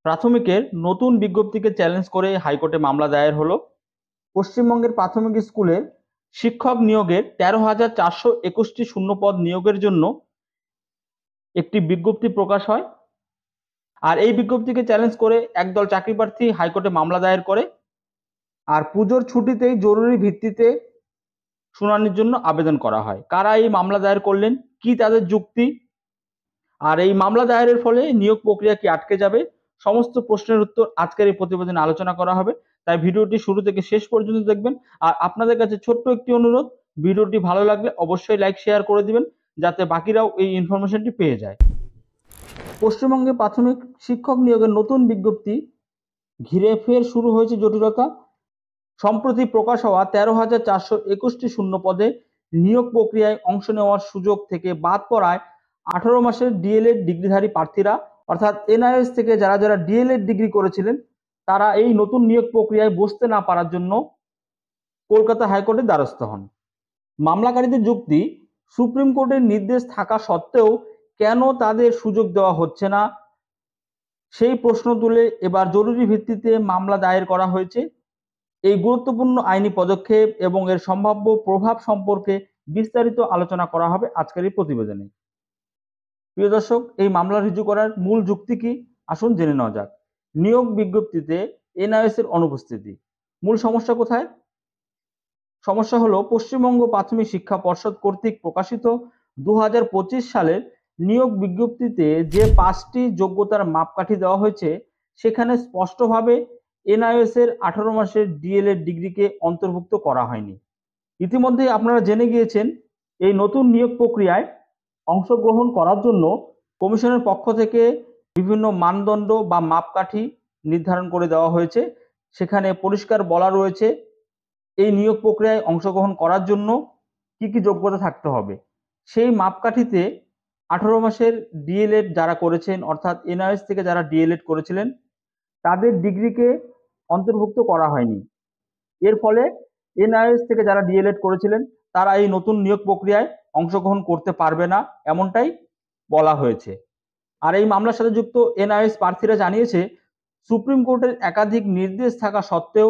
প্রাথমিকের নতুন বিজ্ঞপ্তিকে চ্যালেঞ্জ করে হাইকোর্টে মামলা দায়ের হলো। পশ্চিমবঙ্গের প্রাথমিক স্কুলের শিক্ষক নিয়োগের 13,421টি শূন্যপদ নিয়োগের জন্য একটি বিজ্ঞপ্তি প্রকাশ হয়। আর এই বিজ্ঞপ্তিকে চ্যালেঞ্জ করে একদল চাকরি প্রার্থী হাইকোর্টে মামলা দায়ের করে। আর পুজোর ছুটিতেই জরুরি ভিত্তিতে শুনানির জন্য আবেদন করা হয়। কারা এই মামলা দায়ের করলেন, কি তাদের যুক্তি, আর এই মামলা দায়েরের ফলে নিয়োগ প্রক্রিয়া কি আটকে যাবে, সমস্ত প্রশ্নের উত্তর আজকের এই প্রতিবেদনে আলোচনা করা হবে। তাই ভিডিওটি শুরু থেকে শেষ পর্যন্ত দেখবেন। আর আপনাদের কাছে ছোট্ট একটি অনুরোধ, ভিডিওটি ভালো লাগলে অবশ্যই লাইক শেয়ার করে দিবেন যাতে বাকিরাও এই ইনফরমেশনটি পেয়ে যায়। পশ্চিমবঙ্গে প্রাথমিক শিক্ষক নিয়োগের নতুন বিজ্ঞপ্তি ঘিরে ফের শুরু হয়েছে জটিলতা। সম্প্রতি প্রকাশ হওয়া 13,421টি শূন্য পদে নিয়োগ প্রক্রিয়ায় অংশ নেওয়ার সুযোগ থেকে বাদ পড়ায় 18 মাসের ডিএলএড ডিগ্রিধারী প্রার্থীরা অর্থাৎ এনআইএস থেকে যারা যারা ডিএলএড ডিগ্রি করেছিলেন তারা এই নতুন নিয়োগ প্রক্রিয়ায় বসতে না পারার জন্য কলকাতা হাইকোর্টের দ্বারস্থ হন। মামলাকারীদের যুক্তি, সুপ্রিম কোর্টের নির্দেশ থাকা সত্ত্বেও কেন তাদের সুযোগ দেওয়া হচ্ছে না সেই প্রশ্ন তুলে এবার জরুরি ভিত্তিতে মামলা দায়ের করা হয়েছে। এই গুরুত্বপূর্ণ আইনি পদক্ষেপ এবং এর সম্ভাব্য প্রভাব সম্পর্কে বিস্তারিত আলোচনা করা হবে আজকের এই প্রতিবেদনে। প্রিয় দর্শক, এই মামলা রুজু করার মূল যুক্তি কি আসুন জেনে নেওয়া যাক। নিয়োগ বিজ্ঞপ্তিতে এনআইএস এর অনুপস্থিতি। মূল সমস্যা কোথায়? সমস্যা হলো পশ্চিমবঙ্গ প্রাথমিক শিক্ষা পর্ষদ কর্তৃক প্রকাশিত 2025 সালের নিয়োগ বিজ্ঞপ্তিতে যে 5টি যোগ্যতার মাপকাঠি দেওয়া হয়েছে সেখানে স্পষ্টভাবে এনআইএস এর 18 মাসের ডিএলএড ডিগ্রিকে অন্তর্ভুক্ত করা হয়নি। ইতিমধ্যে আপনারা জেনে গিয়েছেন এই নতুন নিয়োগ প্রক্রিয়ায় অংশগ্রহণ করার জন্য কমিশনের পক্ষ থেকে বিভিন্ন মানদণ্ড বা মাপকাঠি নির্ধারণ করে দেওয়া হয়েছে। সেখানে পরিষ্কার বলা রয়েছে এই নিয়োগ প্রক্রিয়ায় অংশগ্রহণ করার জন্য কি কি যোগ্যতা থাকতে হবে। সেই মাপকাঠিতে 18 মাসের ডিএলএড যারা করেছেন অর্থাৎ এনআইএস থেকে যারা ডিএলএড করেছিলেন তাদের ডিগ্রিকে অন্তর্ভুক্ত করা হয়নি। এর ফলে এনআইএস থেকে যারা ডিএলএড করেছিলেন তারা এই নতুন নিয়োগ প্রক্রিয়ায় অংশগ্রহণ করতে পারবে না, এমনটাই বলা হয়েছে। আর এই মামলার সাথে যুক্ত এনআইএস প্রার্থীরা জানিয়েছে সুপ্রিম কোর্টের একাধিক নির্দেশ থাকা সত্ত্বেও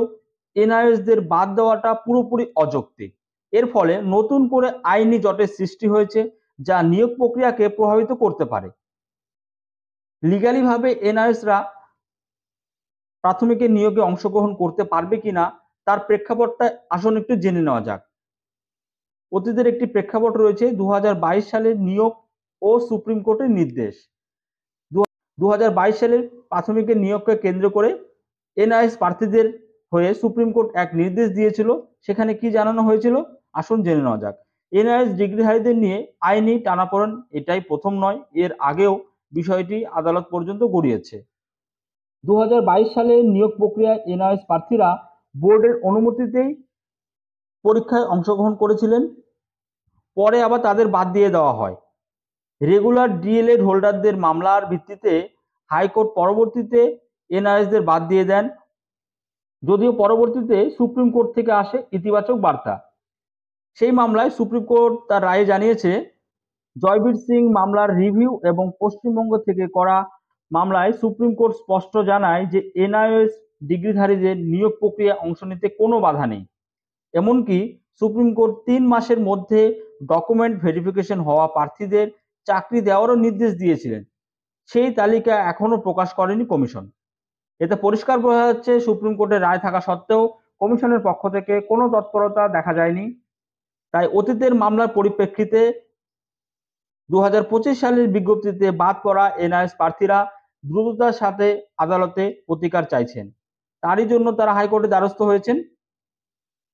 এনআইএসদের বাদ দেওয়াটা পুরোপুরি অযৌক্তিক। এর ফলে নতুন করে আইনি জটের সৃষ্টি হয়েছে যা নিয়োগ প্রক্রিয়াকে প্রভাবিত করতে পারে। লিগালি ভাবে এনআইএসরা প্রাথমিকের নিয়োগে অংশগ্রহণ করতে পারবে কিনা তার প্রেক্ষাপটটা আসুন একটু জেনে নেওয়া যাক। অতীতের একটি প্রেক্ষাপট রয়েছে 2022 সালের নিয়োগ ও সুপ্রিম কোর্টের নির্দেশ। 2022 সালের প্রাথমিকের নিয়োগকে কেন্দ্র করে এনআইএস প্রার্থীদের হয়ে সুপ্রিম কোর্ট এক নির্দেশ দিয়েছিল। সেখানে কি জানানো হয়েছিল আসুন জেনে নেওয়া যাক। এনআইএস ডিগ্রিধারীদের নিয়ে আইনি টানাপোড়েন এটাই প্রথম নয়, এর আগেও বিষয়টি আদালত পর্যন্ত গড়িয়েছে। 2022 সালে নিয়োগ প্রক্রিয়ায় এনআইএস প্রার্থীরা বোর্ডের অনুমতিতেই পরীক্ষায় অংশগ্রহণ করেছিলেন, পরে আবার তাদের বাদ দিয়ে দেওয়া হয়। রেগুলার ডিএলএড হোল্ডারদের মামলার ভিত্তিতে হাইকোর্ট পরবর্তীতে এনআইএসদের বাদ দিয়ে দেন, যদিও পরবর্তীতে সুপ্রিম কোর্ট থেকে আসে ইতিবাচক বার্তা। সেই মামলায় সুপ্রিম কোর্ট তার রায়ে জানিয়েছে জয়বীর সিং মামলার রিভিউ এবং পশ্চিমবঙ্গ থেকে করা মামলায় সুপ্রিম কোর্ট স্পষ্ট জানায় যে এনআইএস ডিগ্রিধারীদের নিয়োগ প্রক্রিয়ায় অংশ নিতে কোনো বাধা নেই। এমনকি সুপ্রিম কোর্ট 3 মাসের মধ্যে ডকুমেন্ট ভেরিফিকেশন হওয়া প্রার্থীদের চাকরি দেওয়ারও নির্দেশ দিয়েছিলেন। সেই তালিকা এখনো প্রকাশ করেনি কমিশন। এতে পরিষ্কার বোঝা যাচ্ছে সুপ্রিম কোর্টের রায় থাকা সত্ত্বেও কমিশনের পক্ষ থেকে কোনো তৎপরতা দেখা যায়নি। তাই অতীতের মামলার পরিপ্রেক্ষিতে 2025 সালের বিজ্ঞপ্তিতে বাদ পড়া এনআইএস প্রার্থীরা দ্রুততার সাথে আদালতে প্রতিকার চাইছেন। তারই জন্য তারা হাইকোর্টে দ্বারস্থ হয়েছেন।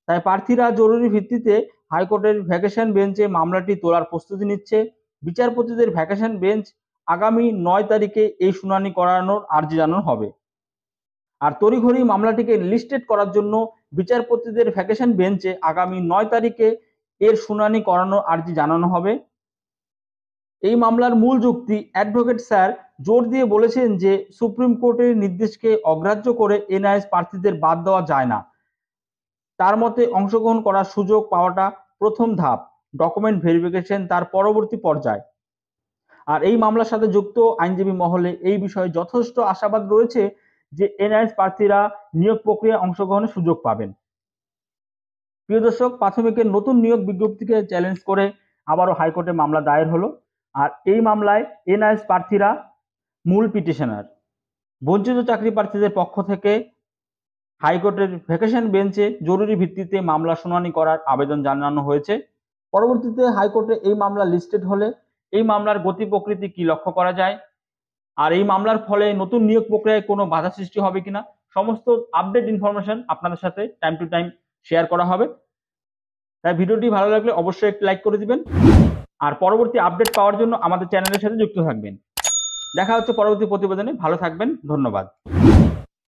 তাই প্রার্থীরা জরুরি ভিত্তিতে হাইকোর্টের ভ্যাকেশন বেঞ্চে মামলাটি তোলার প্রস্তুতি নিচ্ছে। বিচারপতিদের ভ্যাকেশন বেঞ্চ আগামী 9 তারিখে এই শুনানি করানোর আর্জি জানানো হবে। আর তড়িঘড়ি মামলাটিকে লিস্টেড করার জন্য বিচারপতিদের ভ্যাকেশন বেঞ্চে আগামী 9 তারিখে এর শুনানি করানোর আর্জি জানানো হবে। এই মামলার মূল যুক্তি, অ্যাডভোকেট স্যার জোর দিয়ে বলেছেন যে সুপ্রিম কোর্টের নির্দেশকে অগ্রাহ্য করে এনআইএস প্রার্থীদের বাদ দেওয়া যায় না। তার মতে অংশগ্রহণ করার সুযোগ পাওয়াটা প্রথম ধাপ, ডকুমেন্ট ভেরিফিকেশন তার পরবর্তী পর্যায়। আর এই মামলার সাথে যুক্ত আইনজীবী মহলে এই বিষয়ে যথেষ্ট আশাবাদ রয়েছে যে এনআরএস প্রার্থীরা নিয়োগ প্রক্রিয়ায় অংশগ্রহণের সুযোগ পাবেন। প্রিয় দর্শক, প্রাথমিকের নতুন নিয়োগ বিজ্ঞপ্তিকে চ্যালেঞ্জ করে আবারও হাইকোর্টে মামলা দায়ের হলো। আর এই মামলায় এনআরএস প্রার্থীরা মূল পিটিশনার। বঞ্চিত চাকরি প্রার্থীদের পক্ষ থেকে হাইকোর্টের ভ্যাকেশন বেঞ্চে জরুরি ভিত্তিতে মামলা শুনানি করার আবেদন জানানো হয়েছে। পরবর্তীতে হাইকোর্টে এই মামলা লিস্টেড হলে এই মামলার গতি প্রকৃতি কি লক্ষ্য করা যায়, আর এই মামলার ফলে নতুন নিয়োগ প্রক্রিয়ায় কোনো বাধা সৃষ্টি হবে কিনা, সমস্ত আপডেট ইনফরমেশন আপনাদের সাথে টাইম টু টাইম শেয়ার করা হবে। তাই ভিডিওটি ভালো লাগলে অবশ্যই একটি লাইক করে দিবেন, আর পরবর্তী আপডেট পাওয়ার জন্য আমাদের চ্যানেলের সাথে যুক্ত থাকবেন। দেখা হচ্ছে পরবর্তী প্রতিবেদনে। ভালো থাকবেন, ধন্যবাদ।